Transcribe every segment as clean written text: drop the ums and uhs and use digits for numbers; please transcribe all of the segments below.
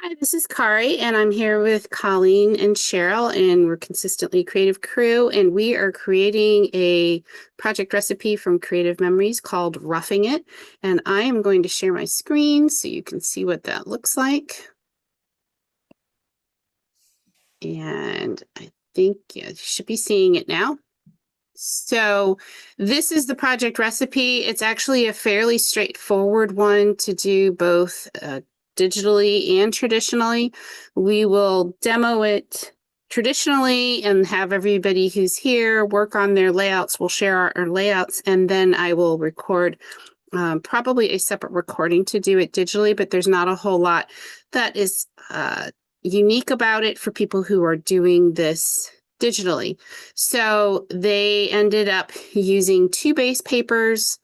Hi, this is Kari, and I'm here with Colleen and Cheryl, and we're Consistently Creative Crew, and we are creating a project recipe from Creative Memories called Ruffing It, and I am going to share my screen so you can see what that looks like. And I think you should be seeing it now. So this is the project recipe. It's actually a fairly straightforward one to do both digitally and traditionally. We will demo it traditionally and have everybody who's here work on their layouts. We'll share our layouts, and then I will record probably a separate recording to do it digitally, but there's not a whole lot that is unique about it for people who are doing this digitally. So they ended up using two base papers,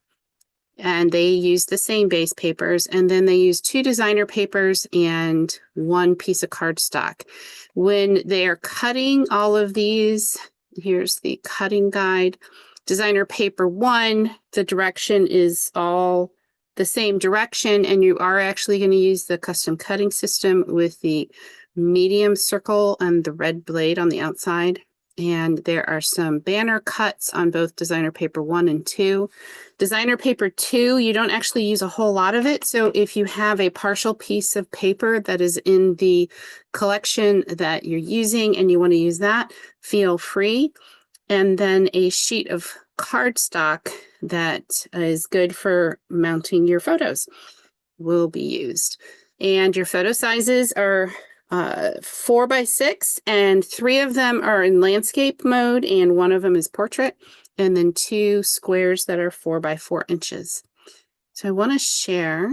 and they used the same base papers, and then they used two designer papers and one piece of cardstock. When they are cutting all of these, here's the cutting guide. Designer paper 1, the direction is all the same direction, and you are actually going to use the custom cutting system with the medium circle and the red blade on the outside. And there are some banner cuts on both designer paper 1 and 2. Designer paper 2, you don't actually use a whole lot of it. So if you have a partial piece of paper that is in the collection that you're using and you want to use that, feel free. And then a sheet of cardstock that is good for mounting your photos will be used. And your photo sizes are 4x6, and 3 of them are in landscape mode, and 1 of them is portrait, and then 2 squares that are 4x4 inches. So I want to share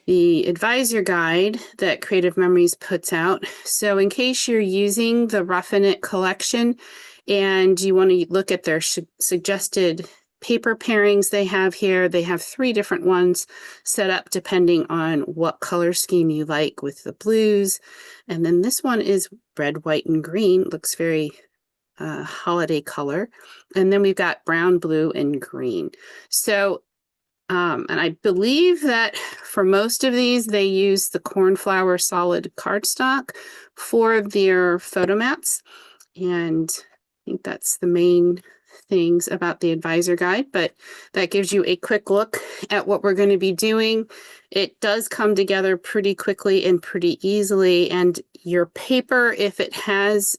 the advisor guide that Creative Memories puts out. So in case you're using the Ruffin It collection and you want to look at their suggested paper pairings they have here, they have 3 different ones set up depending on what color scheme you like with the blues. And then this one is red, white, and green. Looks very holiday color. And then we've got brown, blue, and green. So, and I believe that for most of these, they use the cornflower solid cardstock for their photo mats. And I think that's the main things about the advisor guide, but that gives you a quick look at what we're going to be doing. It does come together pretty quickly and pretty easily, and your paper, if it has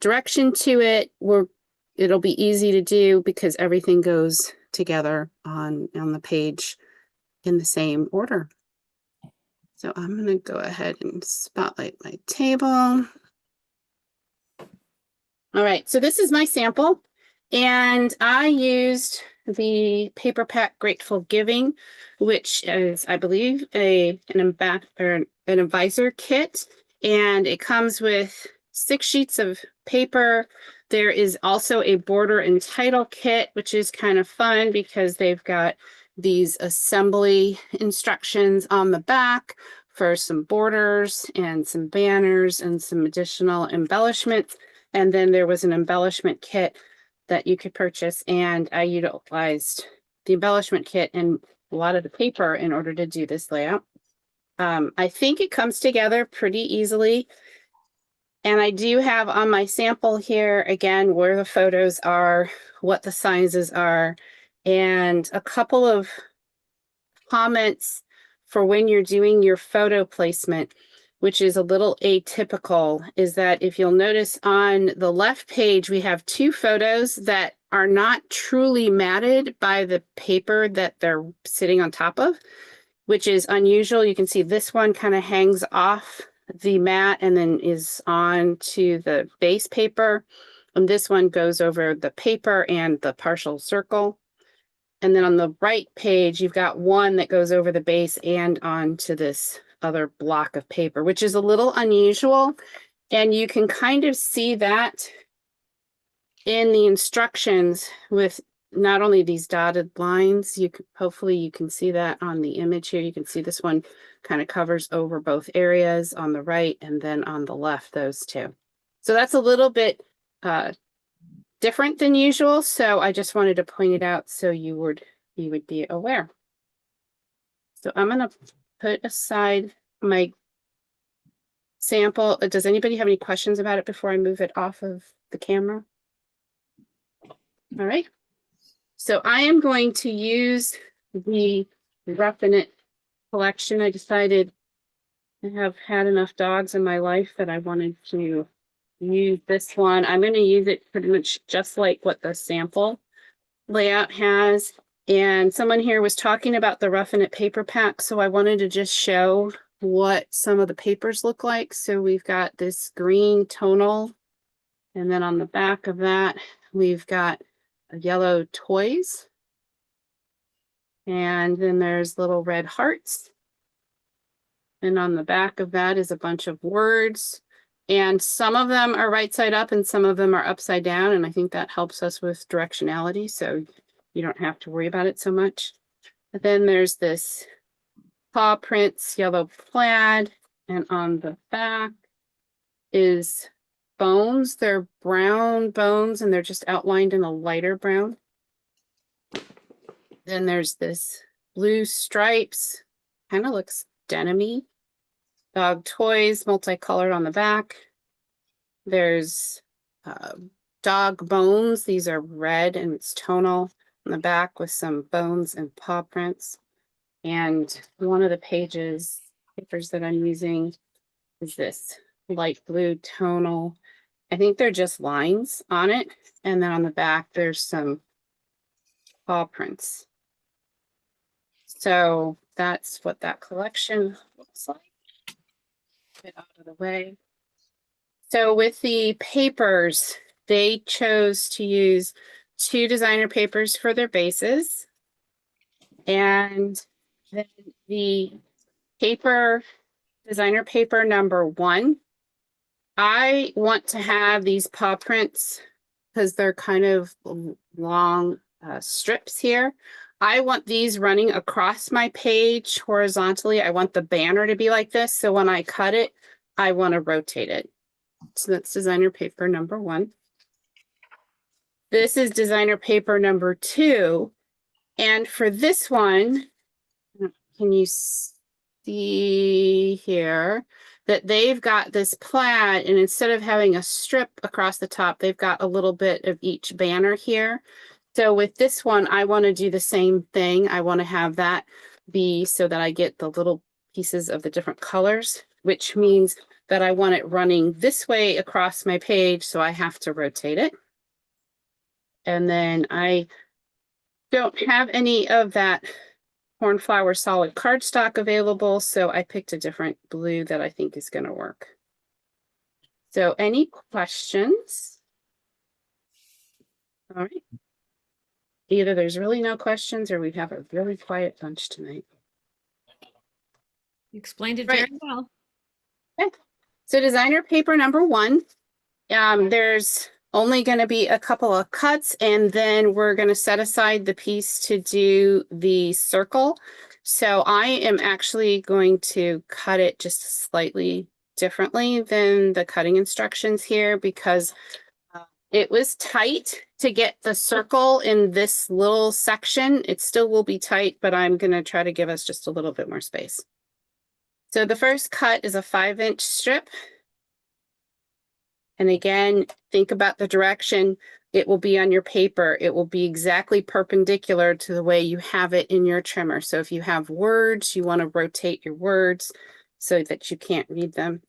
direction to it, it'll be easy to do because everything goes together on the page in the same order. So I'm going to go ahead and spotlight my table. All right, so this is my sample. And I used the Paper Pack Grateful Giving, which is, I believe, an advisor kit. And it comes with 6 sheets of paper. There is also a border and title kit, which is kind of fun because they've got these assembly instructions on the back for some borders and some banners and some additional embellishments. And then there was an embellishment kit that you could purchase, and I utilized the embellishment kit and a lot of the paper in order to do this layout. I think it comes together pretty easily, and I do have on my sample here again where the photos are, what the sizes are, and a couple of comments for when you're doing your photo placement, which is a little atypical, is that if you'll notice on the left page, we have 2 photos that are not truly matted by the paper that they're sitting on top of, which is unusual. You can see this one kind of hangs off the mat and then is on to the base paper. And this one goes over the paper and the partial circle. And then on the right page, you've got one that goes over the base and onto this other block of paper, which is a little unusual. And you can kind of see that in the instructions with not only these dotted lines, hopefully you can see that on the image here. You can see this one kind of covers over both areas on the right and then on the left, those 2. So that's a little bit different than usual. So I just wanted to point it out so you would be aware. So I'm going to put aside my sample. Does anybody have any questions about it before I move it off of the camera? All right. So I am going to use the Ruffin It collection. I decided I have had enough dogs in my life that I wanted to use this one. I'm going to use it pretty much just like what the sample layout has. And someone here was talking about the Ruffin It paper pack, so I wanted to just show what some of the papers look like. So we've got this green tonal, and then on the back of that, we've got a yellow toys. And then there's little red hearts. And on the back of that is a bunch of words. And some of them are right side up and some of them are upside down. And I think that helps us with directionality. So you don't have to worry about it so much. But then there's this paw prints, yellow plaid. And on the back is bones. They're brown bones and they're just outlined in a lighter brown. Then there's this blue stripes, kind of looks denim-y. Dog toys, multicolored on the back. There's dog bones. These are red and it's tonal on the back with some bones and paw prints. And one of the papers that I'm using is this light blue tonal. I think they're just lines on it. And then on the back, there's some paw prints. So that's what that collection looks like. Get out of the way. So with the papers, they chose to use 2 designer papers for their bases. And then the paper, designer paper number 1, I want to have these paw prints because they're kind of long strips here. I want these running across my page horizontally. I want the banner to be like this. So when I cut it, I want to rotate it. So that's designer paper number 1. This is designer paper number 2. And for this one, can you see here that they've got this plaid, and instead of having a strip across the top, they've got a little bit of each banner here. So with this one, I want to do the same thing. I want to have that be so that I get the little pieces of the different colors, which means that I want it running this way across my page. So I have to rotate it. And then I don't have any of that cornflower solid cardstock available. So I picked a different blue that I think is going to work. So any questions? All right. Either there's really no questions or we have a really quiet bunch tonight. You explained it very well. Okay. So designer paper number 1, there's only going to be a couple of cuts and then we're going to set aside the piece to do the circle. So I am actually going to cut it just slightly differently than the cutting instructions here because it was tight to get the circle in this little section. It still will be tight, but I'm going to try to give us just a little bit more space. So the first cut is a 5-inch strip. And again, think about the direction. It will be on your paper. It will be exactly perpendicular to the way you have it in your trimmer. So if you have words, you want to rotate your words so that you can't read them.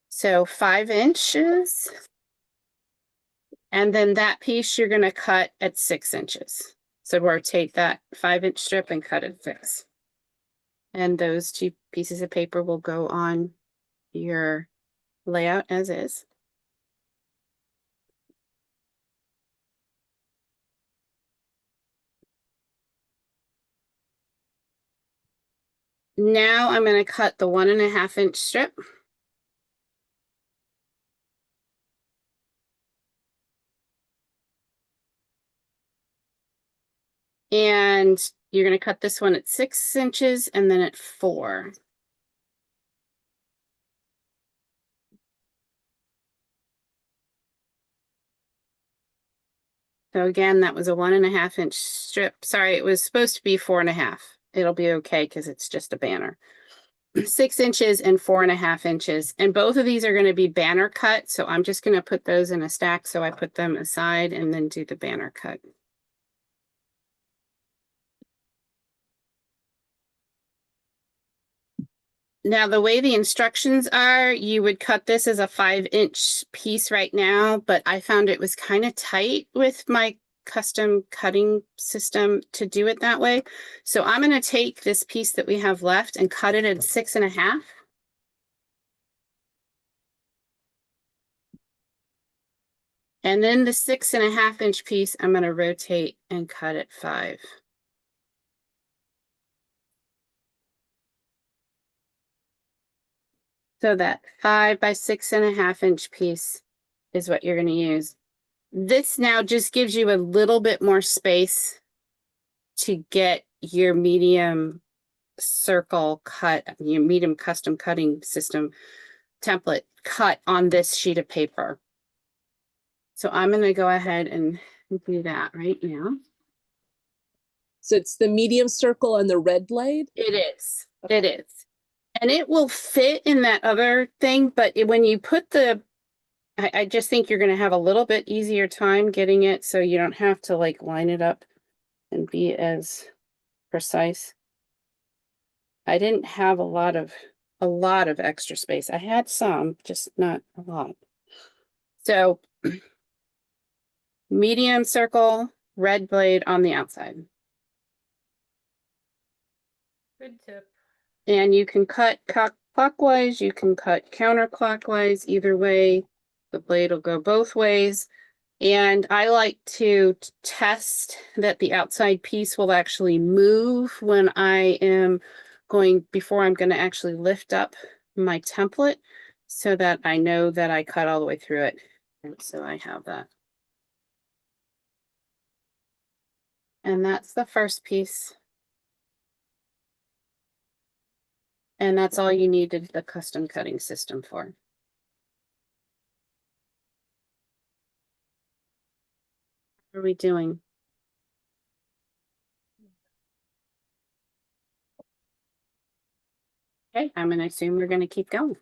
So 5 inches. And then that piece you're going to cut at 6 inches. So rotate that 5-inch strip and cut it 6. And those 2 pieces of paper will go on your layout as is. Now I'm going to cut the 1.5-inch strip. And you're going to cut this one at 6 inches and then at 4. So again, that was a 1.5-inch strip. Sorry, it was supposed to be 4.5. It'll be okay because it's just a banner. 6 inches and 4.5 inches. And both of these are going to be banner cut. So I'm just going to put those in a stack. So I put them aside and then do the banner cut. Now, the way the instructions are, you would cut this as a 5-inch piece right now, but I found it was kind of tight with my custom cutting system to do it that way. So I'm going to take this piece that we have left and cut it at 6.5. And then the 6.5 inch piece, I'm going to rotate and cut at 5. So that 5 by 6.5 inch piece is what you're going to use. This now just gives you a little bit more space to get your medium circle cut, your medium custom cutting system template cut on this sheet of paper. So I'm going to go ahead and do that right now. So it's the medium circle and the red blade? It is. Okay. It is. And it will fit in that other thing, but when you put the, I just think you're going to have a little bit easier time getting it so you don't have to like line it up and be as precise. I didn't have a lot of extra space. I had some, just not a lot. So medium circle, red blade on the outside. Good tip. And you can cut clockwise, you can cut counterclockwise, either way. The blade will go both ways. And I like to test that the outside piece will actually move when I am going, before I'm going to actually lift up my template so that I know that I cut all the way through it. And so I have that. And that's the first piece. And that's all you needed the custom cutting system for. What are we doing? Okay, I'm going to assume we're going to keep going.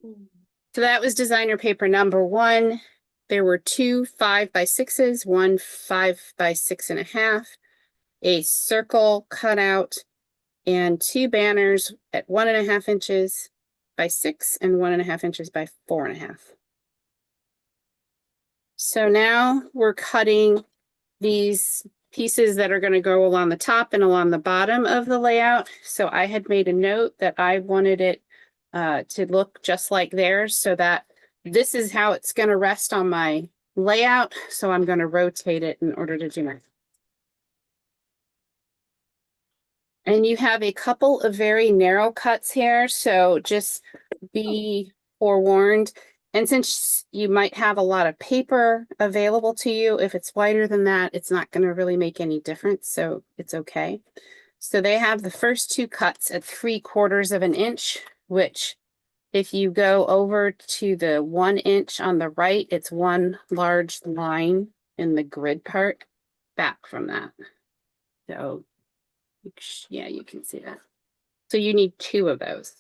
So that was designer paper number 1. There were 2 5 by 6s, 1 5 by 6.5, a circle cutout, and 2 banners at 1.5 inches by 6 and 1.5 inches by 4.5. So now we're cutting these pieces that are going to go along the top and along the bottom of the layout. So I had made a note that I wanted it to look just like theirs, so that this is how it's going to rest on my layout. So I'm going to rotate it in order to do it. And you have a couple of very narrow cuts here, so just be forewarned. And since you might have a lot of paper available to you, if it's wider than that, it's not going to really make any difference, so it's okay. So they have the first 2 cuts at 3/4 inch, which if you go over to the 1 inch on the right, it's one large line in the grid part back from that. So yeah, you can see that. So you need 2 of those.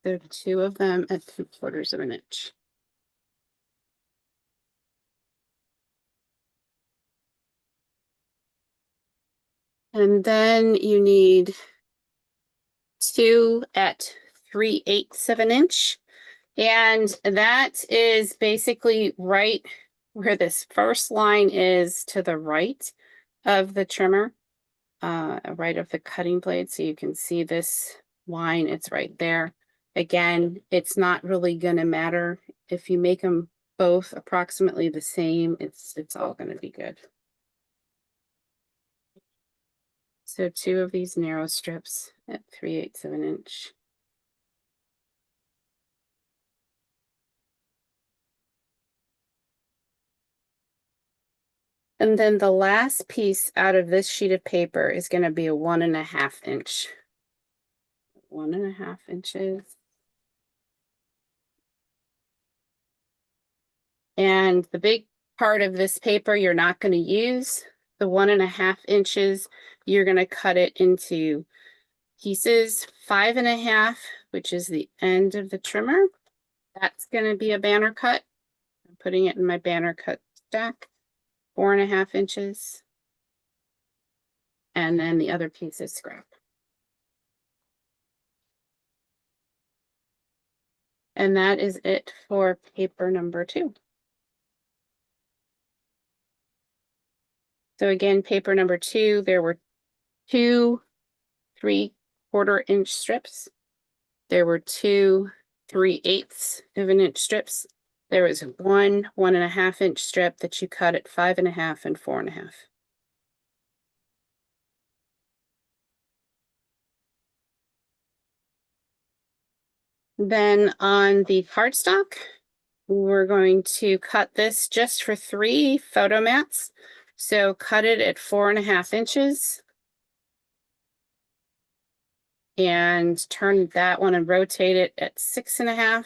There are 2 of them at 3/4 inch. And then you need 2 at 3/8 inch. And that is basically right where this first line is to the right of the trimmer, right of the cutting blade. So you can see this line, it's right there. Again, it's not really going to matter if you make them both approximately the same, it's all going to be good. So 2 of these narrow strips at 3/8 inch. And then the last piece out of this sheet of paper is going to be a 1.5 inch. 1.5 inches. And the big part of this paper you're not going to use the 1.5 inches, you're going to cut it into pieces 5.5, which is the end of the trimmer. That's going to be a banner cut. I'm putting it in my banner cut stack, 4.5 inches. And then the other piece is scrap. And that is it for paper number 2. So again, paper number 2, there were 2 3/4 inch strips. There were 2 3/8 of an inch strips. There was 1 1.5 inch strip that you cut at 5.5 and 4.5. Then on the cardstock, we're going to cut this just for 3 photo mats. So cut it at 4.5 inches. And turn that one and rotate it at 6.5.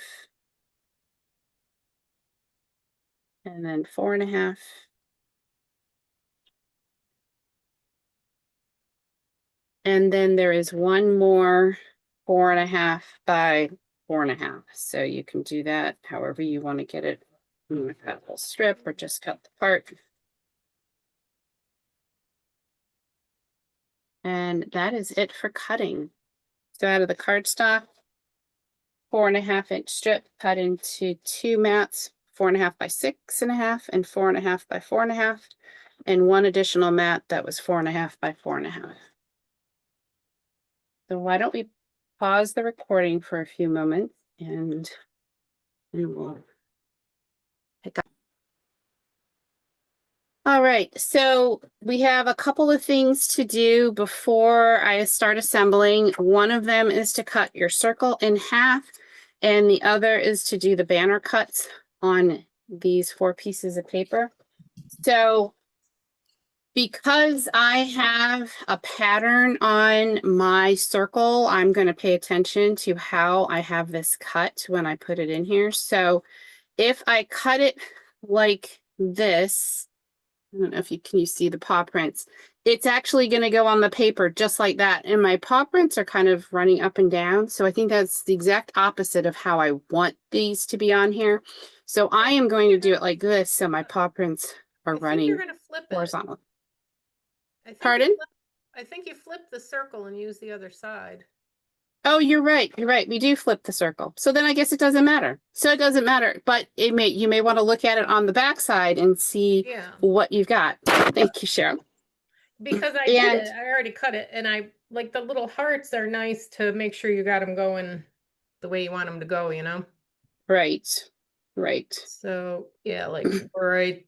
And then 4.5. And then there is one more 4.5 by 4.5. So you can do that however you want to get it. You want to cut a whole strip or just cut the part. And that is it for cutting. So out of the cardstock, 4.5 inch strip cut into 2 mats, 4.5 by 6.5 and 4.5 by 4.5, and 1 additional mat that was 4.5 by 4.5. So why don't we pause the recording for a few moments and we'll pick up. All right, so we have a couple of things to do before I start assembling. One of them is to cut your circle in half, and the other is to do the banner cuts on these 4 pieces of paper. So because I have a pattern on my circle, I'm going to pay attention to how I have this cut when I put it in here. So if I cut it like this, I don't know if you see the paw prints. It's actually going to go on the paper just like that. And my paw prints are kind of running up and down. So I think that's the exact opposite of how I want these to be on here. So I am going to do it like this. So my paw prints are running You're going to flip it. horizontal. Pardon? Pardon? I think you flip the circle and use the other side. Oh, you're right. You're right. We do flip the circle. So then I guess it doesn't matter. So it doesn't matter, but you may want to look at it on the back side and see what you've got. Thank you, Cheryl. Because I did it. I already cut it, and I like the little hearts are nice to make sure you got them going the way you want them to go, you know? Right. Right. So yeah, like right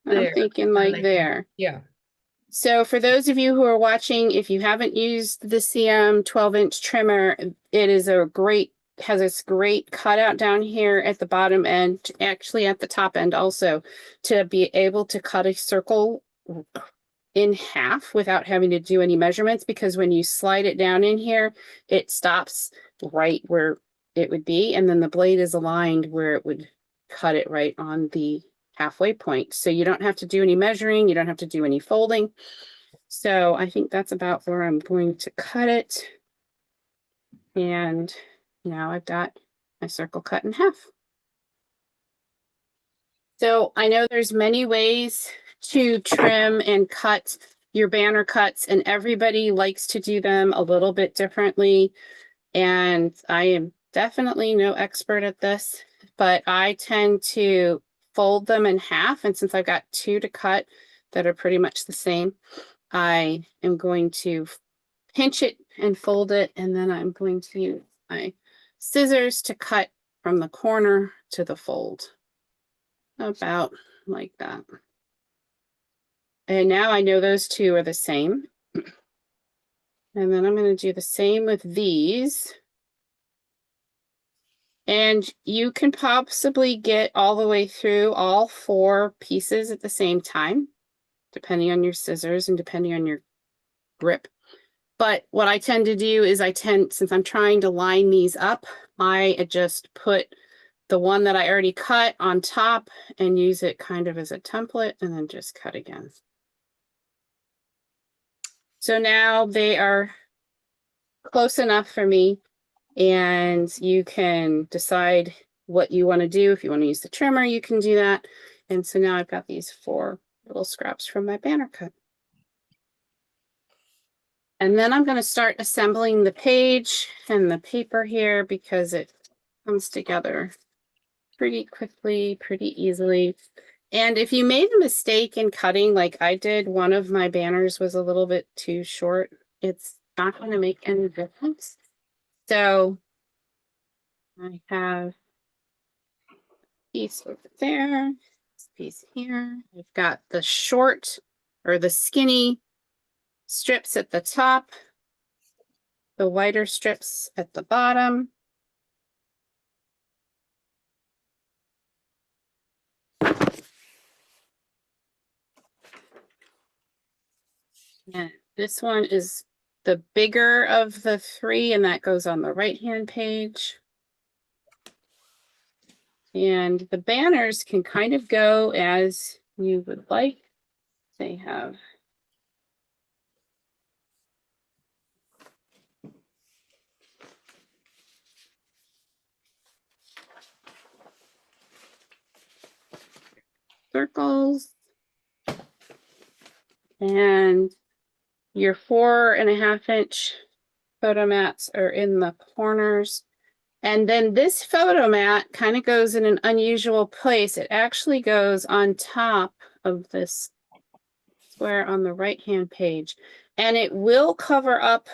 there. I'm thinking like there. Yeah. So for those of you who are watching, if you haven't used the CM 12-inch trimmer, it is has this great cutout down here at the bottom end, actually at the top end also, to be able to cut a circle in half without having to do any measurements, because when you slide it down in here, it stops right where it would be, and then the blade is aligned where it would cut it right on the halfway point. So you don't have to do any measuring, you don't have to do any folding. So I think that's about where I'm going to cut it. And now I've got my circle cut in half. So I know there's many ways to trim and cut your banner cuts, and everybody likes to do them a little bit differently. And I am definitely no expert at this, but I tend to fold them in half. And since I've got 2 to cut that are pretty much the same, I am going to pinch it and fold it. And then I'm going to use my scissors to cut from the corner to the fold. About like that. And now I know those 2 are the same. And then I'm going to do the same with these. And you can possibly get all the way through all 4 pieces at the same time, depending on your scissors and depending on your grip. But what I tend to do is since I'm trying to line these up, I just put the one that I already cut on top and use it kind of as a template and then just cut again. So now they are close enough for me, and you can decide what you want to do. If you want to use the trimmer, you can do that. And so now I've got these 4 little scraps from my banner cut. And then I'm going to start assembling the page and the paper here because it comes together pretty quickly, pretty easily. And if you made a mistake in cutting like I did, one of my banners was a little bit too short, it's not going to make any difference. So I have a piece over there, this piece here. I've got the short or the skinny strips at the top, the wider strips at the bottom. And this one is the bigger of the 3, and that goes on the right-hand page. And the banners can kind of go as you would like. They have circles, and your 4.5-inch photo mats are in the corners. And then this photo mat kind of goes in an unusual place. It actually goes on top of this square on the right-hand page. And it will cover up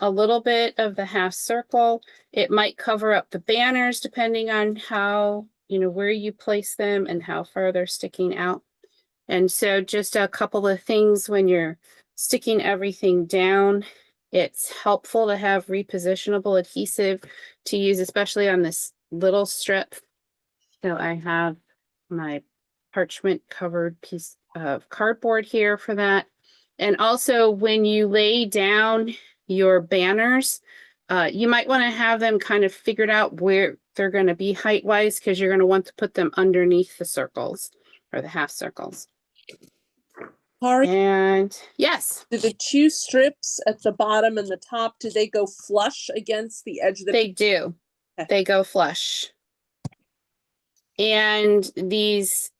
a little bit of the half circle. It might cover up the banners depending on how, where you place them and how far they're sticking out. And so just a couple of things when you're sticking everything down, it's helpful to have repositionable adhesive to use, especially on this little strip. So I have my parchment covered piece of cardboard here for that. And also when you lay down your banners, you might want to have them kind of figured out where they're going to be height wise, because you're going to want to put them underneath the circles or the half circles. Kari, And yes, do the 2 strips at the bottom and the top, do they go flush against the edge of the they do. Okay. They go flush. And these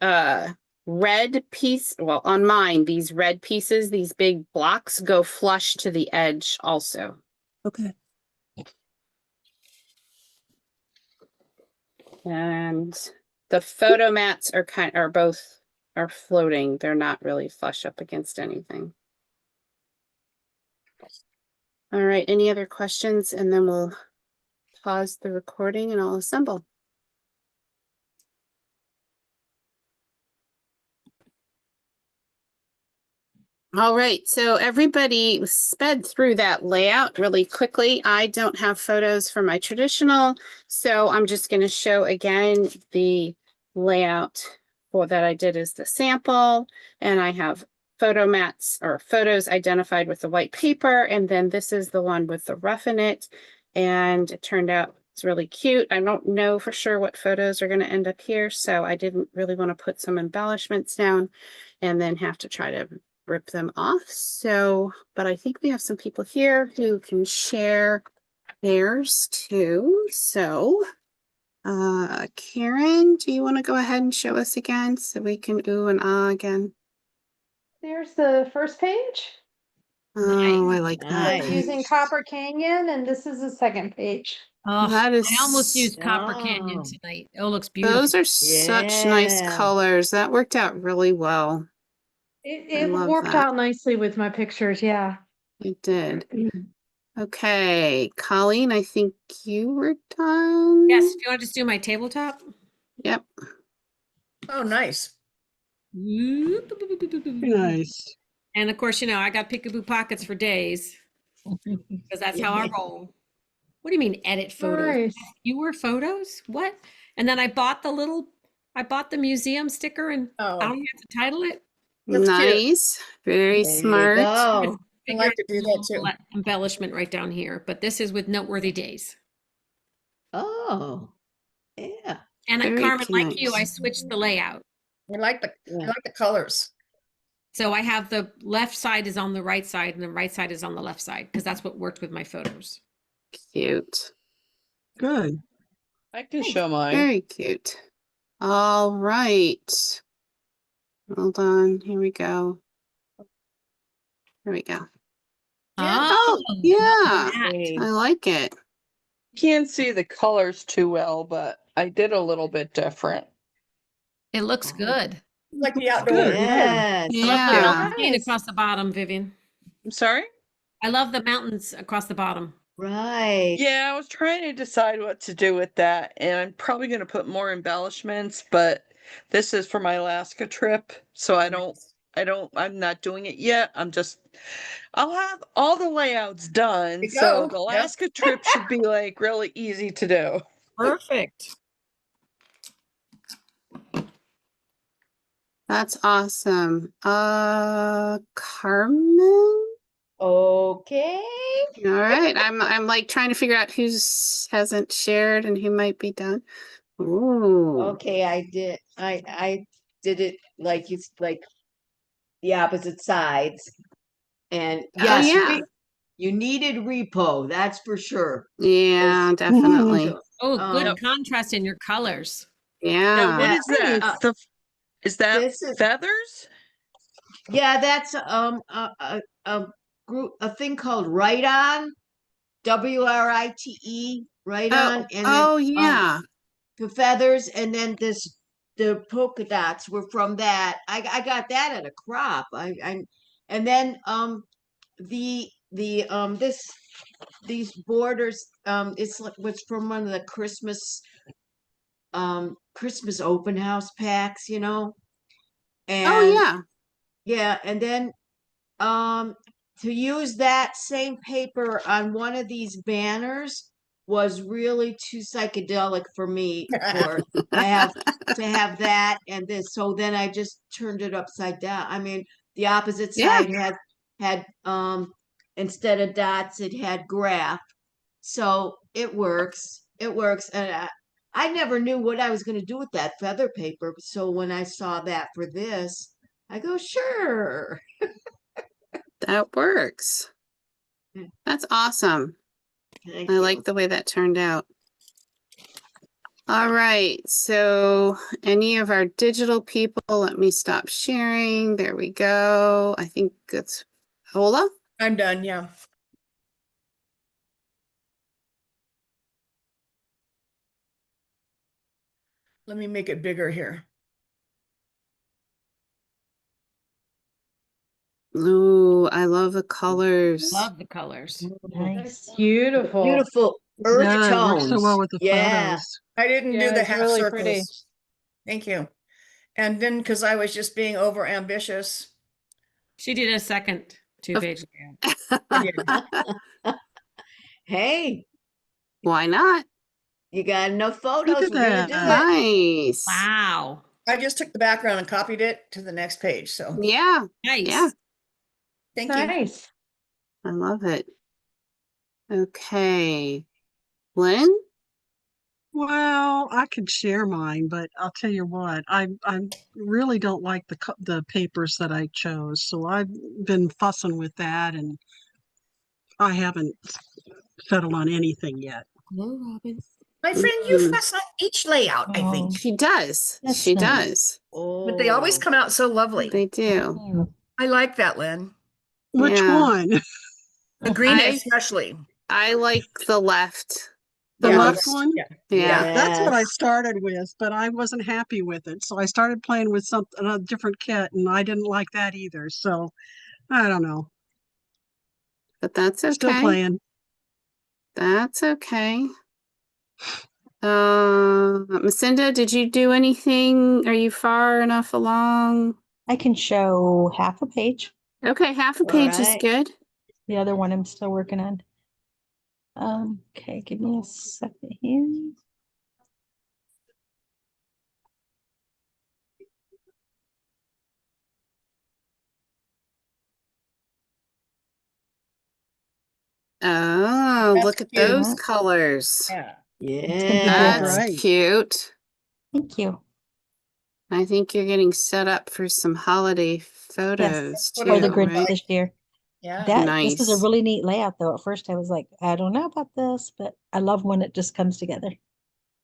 red piece, well, on mine, these red pieces, these big blocks go flush to the edge also. Okay. And the photo mats are floating. They're not really flush up against anything. All right, any other questions? And then we'll pause the recording and I'll assemble. All right, so everybody sped through that layout really quickly. I don't have photos for my traditional, so I'm just going to show again the layout that I did as the sample, and I have photo mats or photos identified with the white paper, and then this is the one with the Ruffin It, and it turned out it's really cute. I don't know for sure what photos are going to end up here, so I didn't really want to put some embellishments down and then have to try to rip them off. So, but I think we have some people here who can share theirs too. So, Karen, do you want to go ahead and show us again so we can ooh and ah again? There's the first page. Oh, I like that. Nice. Using Copper Canyon, and this is the second page. Oh, That is I almost used Copper Canyon tonight. Oh, looks beautiful. Those are such nice colors. That worked out really well. It worked out nicely with my pictures, yeah. It did. Okay, Colleen, I think you were done. Yes, do you want to just do my tabletop? Yep. Oh, nice. Nice. And of course, I got peekaboo pockets for days because that's how I roll. What do you mean edit photos? Nice. Fewer photos? What? And then I bought the museum sticker, and I don't have to title it. That's nice. Very smart. I like to do that too. Embellishment right down here, but this is with noteworthy days. Oh, yeah. And Very Carmen, like you, I nice. switched the layout. I like the colors. So I have the left side is on the right side and the right side is on the left side because that's what worked with my photos. Cute. Good. I can show mine. Very cute. All right. Hold on. Here we go. Here we go. Oh, yeah. I like it. Can't see the colors too well, but I did a little bit different. It looks good. Like the outdoors. Yes. I love the Yeah. mountains being Nice. across the bottom, Vivian. I'm sorry? I love the mountains across the bottom. Right. Yeah, I was trying to decide what to do with that, and I'm probably going to put more embellishments, but this is for my Alaska trip, so I'm not doing it yet. I'll have all the layouts done, You so go. the Yep. Alaska trip should be like really easy to do. Perfect. That's awesome. Carmen? Okay. All right. I'm like trying to figure out who's hasn't shared and who might be done. Ooh. Okay, I did it like like the opposite sides. And Oh, yes, yeah. you needed repo, that's for sure. Yeah, Yes. definitely. Oh, good Um, contrast in your colors. Now, what Yeah. is that? Is that This is- feathers? Yeah, that's a group, a thing called Write On, WRITE, Write On, and then Oh, yeah. the feathers, and then the polka dots were from that. I got that at a crop. And then the these borders was from one of the Christmas open house packs, you know. And Oh, yeah. yeah, and then to use that same paper on one of these banners was really too psychedelic for me to have that and this. So then I just turned it upside down. I mean, the opposite Yeah. side had instead of dots, it had graph. So it works. It works. And I never knew what I was going to do with that feather paper. So when I saw that for this, I go, sure. That works. That's awesome. Thank I you. like the way that turned out. All right. So any of our digital people, let me stop sharing. There we go. I think it's Ola. I'm done, yeah. Let me make it bigger here. Ooh, I love the colors. Love the colors. Nice. Beautiful. Beautiful earth Yeah, it works tones. so well with the yeah. photos. I didn't do Yeah, the it's half really circles. pretty. Thank you. And then, because I was just being over ambitious, She did a second 2-page layout. I did. Hey, Why not? you got enough Look photos. at We're gonna do that. it. Nice. Wow. I just took the background and copied it to the next page. So Yeah, Nice. Yeah. thank you. Nice. I love it. Okay. Lynn? Well, I could share mine, but I'll tell you what, I really don't like the papers that I chose, so I've been fussing with that, and I haven't settled on anything yet. Hello, Robin. My friend, you Mhm. fuss on each layout, I think. She does. That's She nice. does. But they always Oh. come out so lovely. They do. I like that, Lynn. Which Yeah. one? The green I- especially. I like the left. The Yeah, left the- one? Yeah. Yeah. That's what I Yes. started with, but I wasn't happy with it. So I started playing with a different kit, and I didn't like that either. So I don't know. But that's okay. Still playing. That's okay. Macinda, did you do anything? Are you far enough along? I can show half a page. Okay, half a All page is right. good. The other one I'm still working on. Okay, give me a second here. Oh, That's look at cute. those colors. Yeah. It's gonna be Yeah. bigger. That's Right. cute. Thank you. I think you're getting set up for some holiday photos what too, I For the look Grinch right? this year. Yeah. This is a Nice. really neat layout though. At first I was like, I don't know about this, but I love when it just comes together.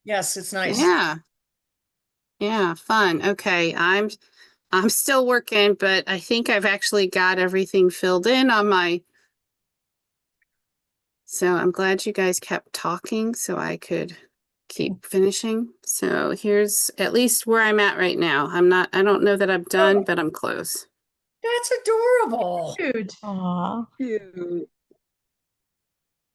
Yes, it's nice. Yeah. Yeah, fun. Okay, I'm still working, but I think I've actually got everything filled in on my. So I'm glad you guys kept talking so I could keep finishing. So here's at least where I'm at right now. I don't know that I'm done, but I'm close. That's adorable. Cute. Aw. Cute.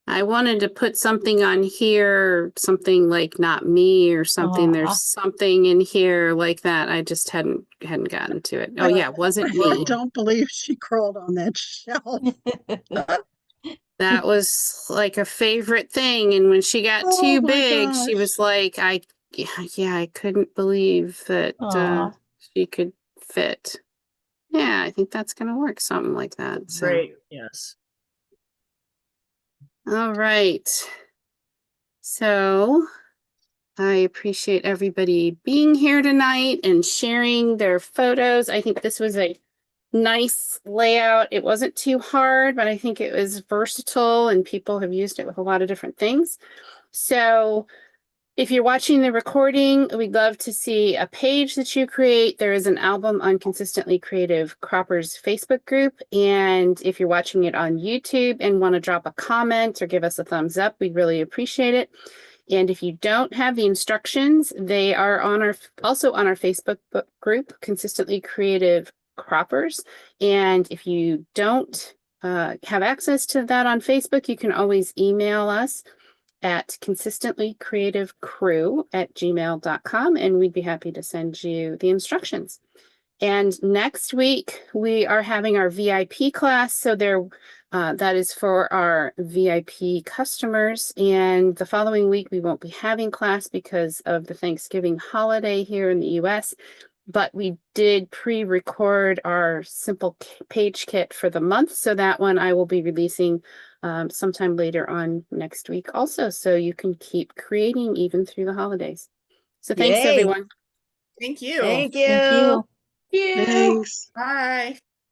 I wanted to put something on here, something like not me or something. Aw. There's something in here like that. I just hadn't gotten to it. Oh yeah, it wasn't I me. don't believe she crawled on that shelf. That was like a favorite thing. And when she got Oh too my big, she gosh. was like, yeah, I couldn't believe that Aw. she could fit. Yeah, I think that's gonna work, something like that. So, Great. Yes. all right. So I appreciate everybody being here tonight and sharing their photos. I think this was a nice layout. It wasn't too hard, but I think it was versatile and people have used it with a lot of different things. So if you're watching the recording, we'd love to see a page that you create. There is an album on Consistently Creative Croppers Facebook group. And if you're watching it on YouTube and want to drop a comment or give us a thumbs up, we'd really appreciate it. And if you don't have the instructions, they are on also on our Facebook group, Consistently Creative Croppers. And if you don't have access to that on Facebook, you can always email us at consistentlycreativecrew@gmail.com, and we'd be happy to send you the instructions. And next week we are having our VIP class, so that is for our VIP customers. And the following week we won't be having class because of the Thanksgiving holiday here in the US. But we did pre-record our simple page kit for the month, so that one I will be releasing sometime later on next week also, so you can keep creating even through the holidays. So thanks Yay. everyone. Thank you. Thank you. Thank you. You. Thanks. Bye.